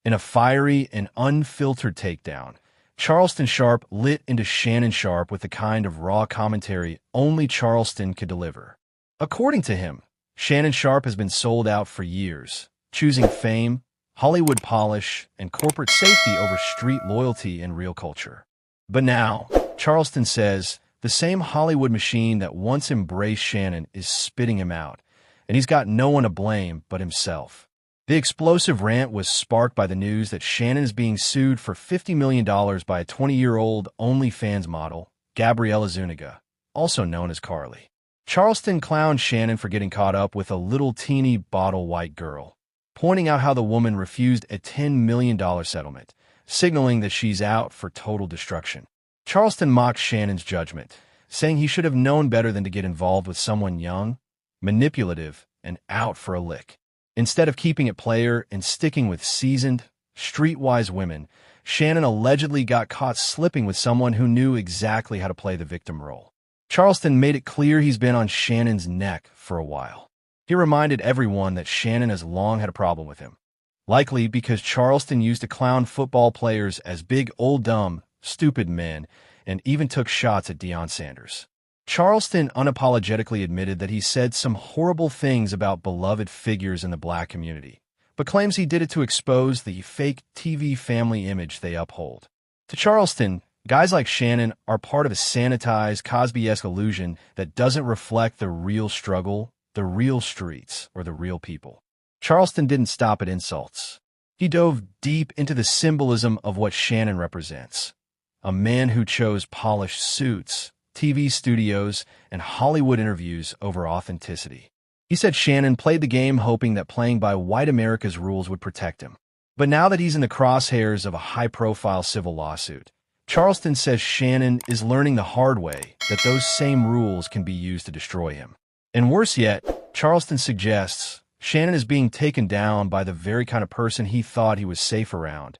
In a fiery and unfiltered takedown, Charleston Sharpe lit into Shannon Sharpe with the kind of raw commentary only Charleston could deliver. According to him, Shannon Sharpe has been sold out for years, choosing fame, Hollywood polish, and corporate safety over street loyalty and real culture. But now, Charleston says, the same Hollywood machine that once embraced Shannon is spitting him out, and he's got no one to blame but himself. The explosive rant was sparked by the news that Shannon is being sued for $50 million by a 20-year-old OnlyFans model, Gabriella Zuniga, also known as Carly. Charleston clowned Shannon for getting caught up with a little teeny bottle white girl, pointing out how the woman refused a $10 million settlement, signaling that she's out for total destruction. Charleston mocked Shannon's judgment, saying he should have known better than to get involved with someone young, manipulative, and out for a lick. Instead of keeping it player and sticking with seasoned, streetwise women, Shannon allegedly got caught slipping with someone who knew exactly how to play the victim role. Charleston made it clear he's been on Shannon's neck for a while. He reminded everyone that Shannon has long had a problem with him, likely because Charleston used to clown football players as big old dumb, stupid men, and even took shots at Deion Sanders. Charleston unapologetically admitted that he said some horrible things about beloved figures in the black community, but claims he did it to expose the fake TV family image they uphold. To Charleston, guys like Shannon are part of a sanitized, Cosby-esque illusion that doesn't reflect the real struggle, the real streets, or the real people. Charleston didn't stop at insults. He dove deep into the symbolism of what Shannon represents. A man who chose polished suits, TV studios, and Hollywood interviews over authenticity. He said Shannon played the game hoping that playing by white America's rules would protect him. But now that he's in the crosshairs of a high-profile civil lawsuit, Charleston says Shannon is learning the hard way that those same rules can be used to destroy him. And worse yet, Charleston suggests Shannon is being taken down by the very kind of person he thought he was safe around,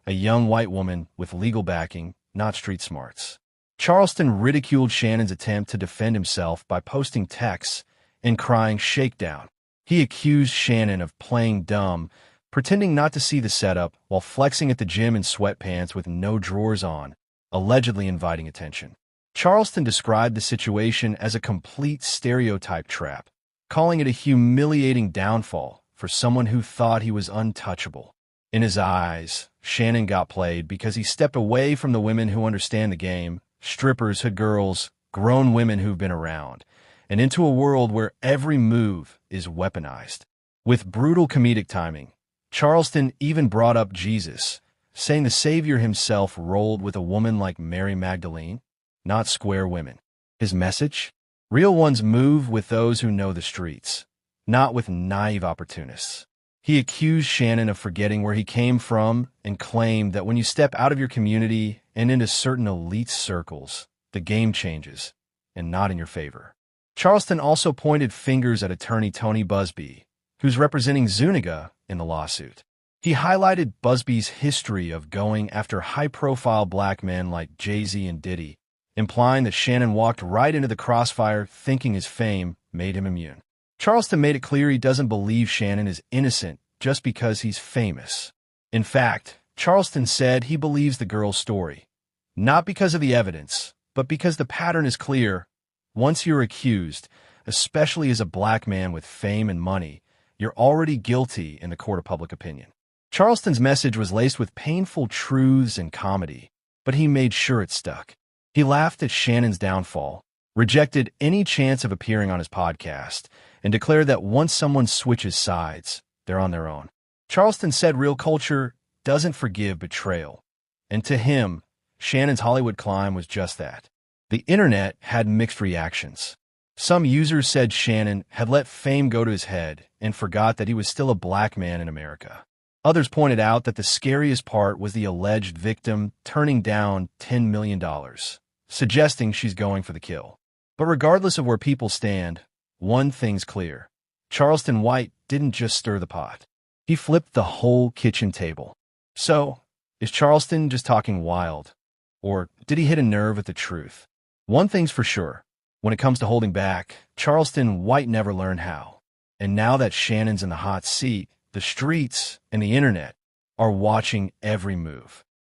a young white woman with legal backing, not street smarts. Charleston ridiculed Shannon's attempt to defend himself by posting texts and crying shakedown. He accused Shannon of playing dumb, pretending not to see the setup while flexing at the gym in sweatpants with no drawers on, allegedly inviting attention. Charleston described the situation as a complete stereotype trap, calling it a humiliating downfall for someone who thought he was untouchable. In his eyes, Shannon got played because he stepped away from the women who understand the game, strippers, hood girls, grown women who've been around, and into a world where every move is weaponized. With brutal comedic timing, Charleston even brought up Jesus, saying the Savior himself rolled with a woman like Mary Magdalene, not square women. His message? Real ones move with those who know the streets, not with naive opportunists. He accused Shannon of forgetting where he came from and claimed that when you step out of your community and into certain elite circles, the game changes, and not in your favor. Charleston also pointed fingers at attorney Tony Busby, who's representing Zuniga in the lawsuit. He highlighted Busby's history of going after high-profile black men like Jay-Z and Diddy, implying that Shannon walked right into the crossfire thinking his fame made him immune. Charleston made it clear he doesn't believe Shannon is innocent just because he's famous. In fact, Charleston said he believes the girl's story, not because of the evidence, but because the pattern is clear. Once you're accused, especially as a black man with fame and money, you're already guilty in the court of public opinion. Charleston's message was laced with painful truths and comedy, but he made sure it stuck. He laughed at Shannon's downfall, rejected any chance of appearing on his podcast, and declared that once someone switches sides, they're on their own. Charleston said real culture doesn't forgive betrayal, and to him, Shannon's Hollywood climb was just that. The internet had mixed reactions. Some users said Shannon had let fame go to his head and forgot that he was still a black man in America. Others pointed out that the scariest part was the alleged victim turning down $10 million, suggesting she's going for the kill. But regardless of where people stand, one thing's clear. Charleston White didn't just stir the pot. He flipped the whole kitchen table. So, is Charleston just talking wild? Or did he hit a nerve with the truth? One thing's for sure. When it comes to holding back, Charleston White never learned how. And now that Shannon's in the hot seat, the streets and the internet are watching every move.